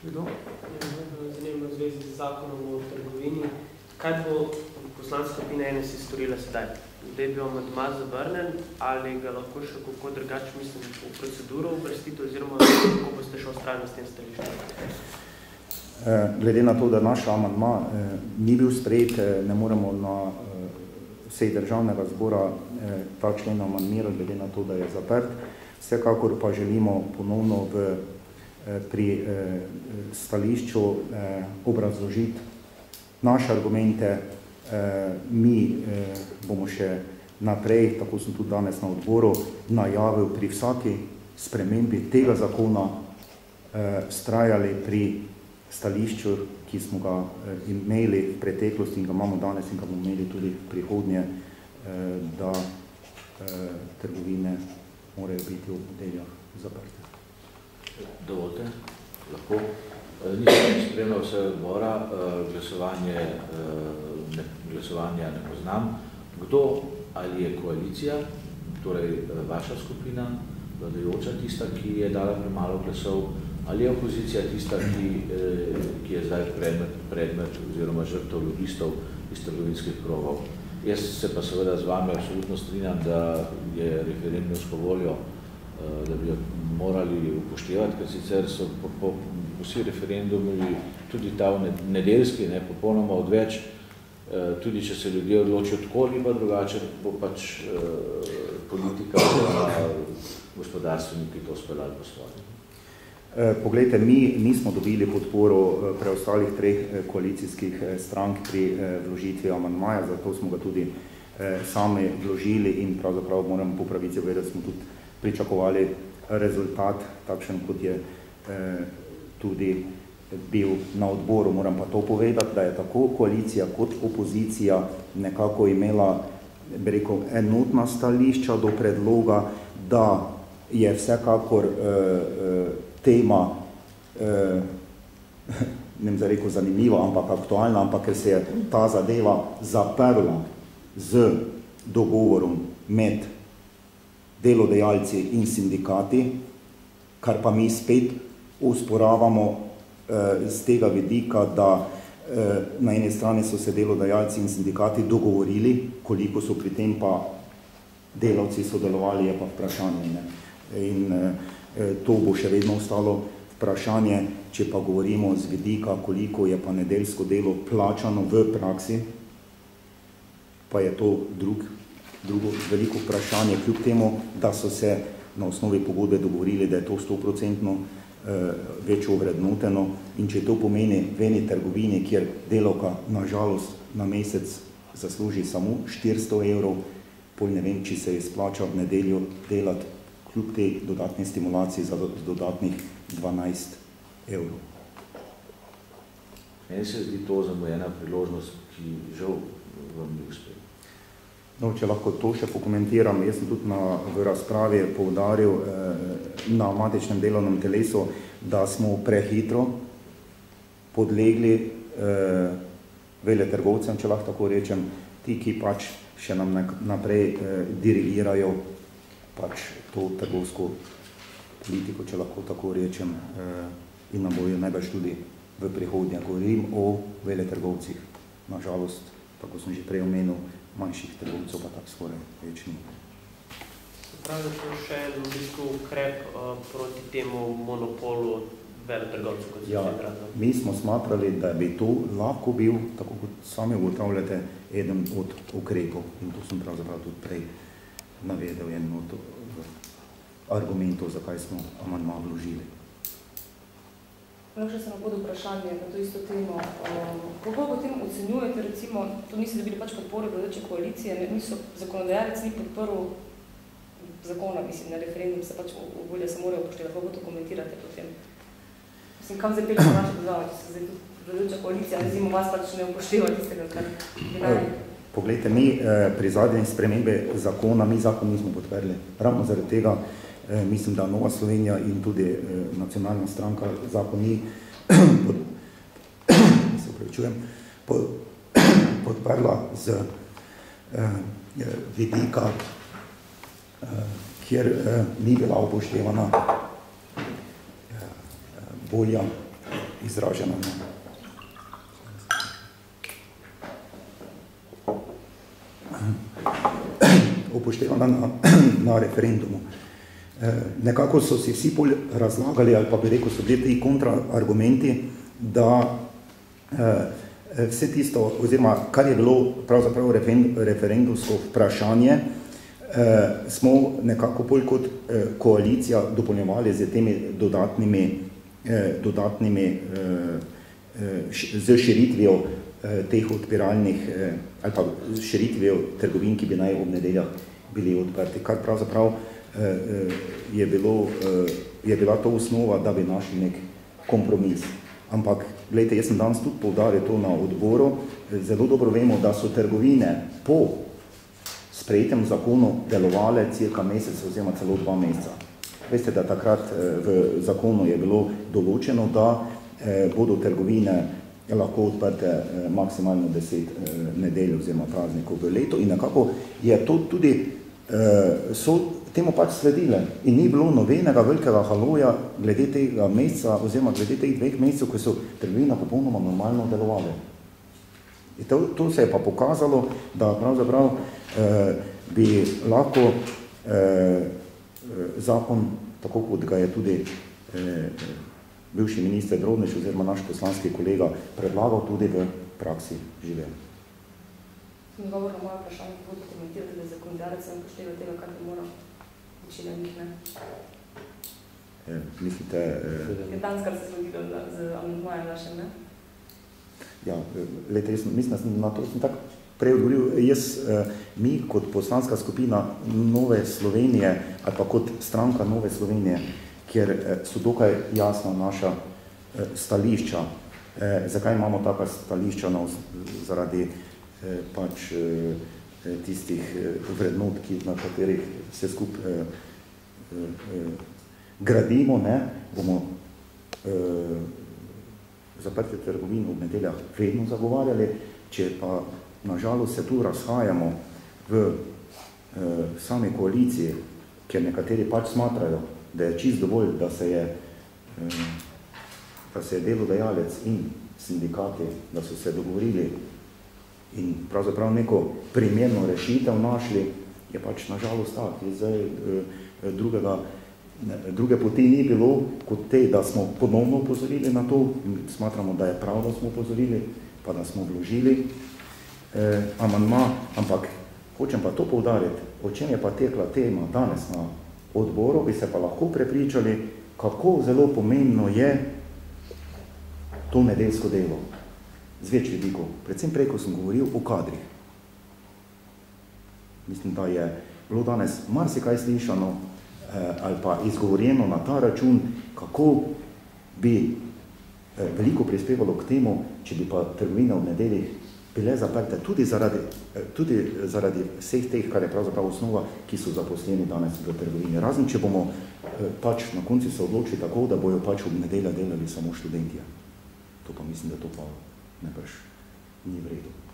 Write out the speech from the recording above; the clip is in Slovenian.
Zanimljivo v zvezi z zakonom o trgovini. Kaj bo poslanska skupina NSI storila sedaj? Zdaj bi amandma zavrnen ali ga lahko še kako drugače, mislim, v proceduro uvrstiti oziroma kako boste še ustrajali s tem stališčem? Glede na to, da naš amandma ni bil sprejet, ne moremo na sej državnega zbora ta člen amandmirati, glede na to, da je zaprt. Vsekakor pa želimo ponovno pri stališču obrazložiti naše argumente. Mi bomo še naprej, tako sem tudi danes na odboru, najavil pri vsaki spremembi tega zakona vztrajali pri stališču, ki smo ga imeli v preteklosti in ga imamo danes in ga bomo imeli tudi v prihodnje, da trgovine morajo biti v nedeljah zaprte. Dovolite, lahko. Nisem spremljal vse odbora, glasovanja ne poznam. Kdo ali je koalicija, torej vaša skupina, vladajoča, tista, ki je dala premalo glasov, ali je opozicija tista, ki je zdaj predmet oziroma žrtev lobistov iz trgovinskih krogov. Jaz se pa seveda z vami absolutno strinjam, da je referendumsko voljo, da bi jo morali upoštevati, ker sicer so vsi referendumi, tudi ta nedeljski, popolnoma odveč, tudi če se ljudje odločijo tako ali pa drugače, bo pač politika oziroma gospodarstveniki to speljali po svoje. Poglejte, mi nismo dobili podporo preostalih treh koalicijskih strank pri vložitvi amandmaja, zato smo ga tudi sami vložili in pravzaprav moram po pravici povedati, smo tudi pričakovali rezultat, takšen kot je tudi bil na odboru. Moram pa to povedati, da je tako koalicija kot opozicija nekako imela, bi rekel, enotna stališča do predloga, da je vsekakor tema, ne bom rekel zanimiva, ampak aktualna, ampak ker se je ta zadeva zaprla z dogovorom med delodajalci in sindikati, kar pa mi spet usporavamo z tega vidika, da na eni strani so se delodajalci in sindikati dogovorili, koliko so pri tem pa delavci sodelovali, je pa vprašanje. In to bo še vedno ostalo vprašanje, če pa govorimo z vidika, koliko je pa nedeljsko delo plačano v praksi, pa je to drugo veliko vprašanje, kljub temu, da so se na osnovi pogodbe dogovorili, da je to 100% večjo vrednoteno in če to pomeni v eni trgovini, kjer delavka nažalost na mesec zasluži samo 400 evrov, pol ne vem, če se je splača v nedeljo delati kljub tej dodatni stimulaciji za dodatnih 12 evrov. Meni se zdi to zamujena priložnost, ki žal vam ni uspela. No, če lahko to še pokomentiram, jaz sem tudi v razpravi poudaril na matičnem delovnem telesu, da smo prehitro podlegli veletrgovcem, če lahko tako rečem, ti, ki pač še nam naprej dirigirajo pač to trgovsko politiko, če lahko tako rečem, in nam bojo najbrž tudi v prihodnje. Govorim o veletrgovcih. Nažalost, tako sem že prej omenil, manjših trgovcev pa tako skoraj več ni. Pravi, da to še en v bistvu ukrep proti temu monopolu veletrgovcev, kot se je mi smo smatrali, da bi to lahko bil, tako kot sami ugotavljate, eden od ukrepov. In to sem pravzaprav tudi prej navedel, en od argumentov, zakaj smo amandma vložili. Še se nam bodo vprašanje na to isto temo. Kako potem ocenjujete, recimo, to niste dobili pač podporo vladajoče koalicije, zakonodajalec ni podprl zakona, mislim, na referendum se pač volja se morajo upoštevati. Kako to komentirate potem? Mislim, kam zdaj pelje naša država, če se zdaj vladajoča koalicija, nezimo vas pač ne upošteva tistega, kar bi naj? Poglejte, mi pri zadnji spremembe zakona, mi zakon nismo podprli. Ravno zaradi tega mislim, da Nova Slovenija in tudi nacionalna stranka zakon ni podprla z vidika, kjer ni bila upoštevana volja izražena upoštevana na referendumu. Nekako so si vsi bolj razlagali, ali pa bi rekel, so bili ti kontraargumenti, da vse tisto, oziroma kar je bilo pravzaprav referendumsko vprašanje, smo nekako bolj kot koalicija dopolnjevali z temi dodatnimi z širitvijo teh odpiralnih ali pa širitvijo trgovin, ki bi naj ob nedeljah bili odprti, kar pravzaprav je bila to osnova, da bi našli nek kompromis. Ampak, gledajte, jaz sem danes tudi poudaril to na odboru, zelo dobro vemo, da so trgovine po sprejetem zakonu delovale cirka mesec oziroma celo 2 meseca. Veste, da takrat v zakonu je bilo določeno, da bodo trgovine lahko odprte maksimalno 10 nedelj oziroma praznikov v letu in nekako je to tudi so temu pač sledile in ni bilo nobenega velikega haloja glede tega meseca oziroma glede teh 2 mesecev, ko so trgovine popolnoma normalno delovale. To se je pa pokazalo, da pravzaprav bi lahko zakon, tako kot ga je tudi bivši minister Drobnič oziroma naš poslanski kolega predlagal, tudi v praksi živel. Odgovor na moje vprašanje, kako komentirate, da je zakonodajalec sem pošteva tega, kar bi moral večina njih, ne? Mislite... Je danes, kar se zgodilo z amandmajem našem, ne? Ja, lejte, mislim, da na to sem tako prej odgovoril. Mi kot poslanska skupina Nove Slovenije ali pa kot stranka Nove Slovenije, kjer so dokaj jasna naša stališča. Zakaj imamo taka stališča? Zaradi pač tistih vrednot, na katerih se skupaj gradimo, ne, bomo zaprtje trgovin ob nedeljah vedno zagovarjali, če pa nažalost se tu razhajamo v sami koaliciji, ker nekateri pač smatrajo, da je čisto dovolj, da se je delodajalec in sindikati, da so se dogovorili in pravzaprav neko primerno rešitev našli, je pač nažalost tak. Zdaj druge poti ni bilo kot te, da smo ponovno upozorili na to, smatramo, da je prav, da smo upozorili, pa da smo vložili amandma, ampak hočem pa to poudariti, o čem je pa tekla tema danes na odboru, bi se pa lahko prepričali, kako zelo pomembno je to nedeljsko delo z več vidikov. Predvsem prej, ko sem govoril o kadrih. Mislim, da je bilo danes marsikaj slišano ali pa izgovorjeno na ta račun, kako bi veliko prispevalo k temu, če bi pa trgovine ob nedeljih bile zaprte tudi zaradi vseh teh, kar je pravzaprav osnova, ki so zaposleni danes v trgovini. Razen, če bomo pač na konci se odločili tako, da bojo pač ob nedelja delali samo študentje. To pa mislim, da to pa najbrž ni v redu.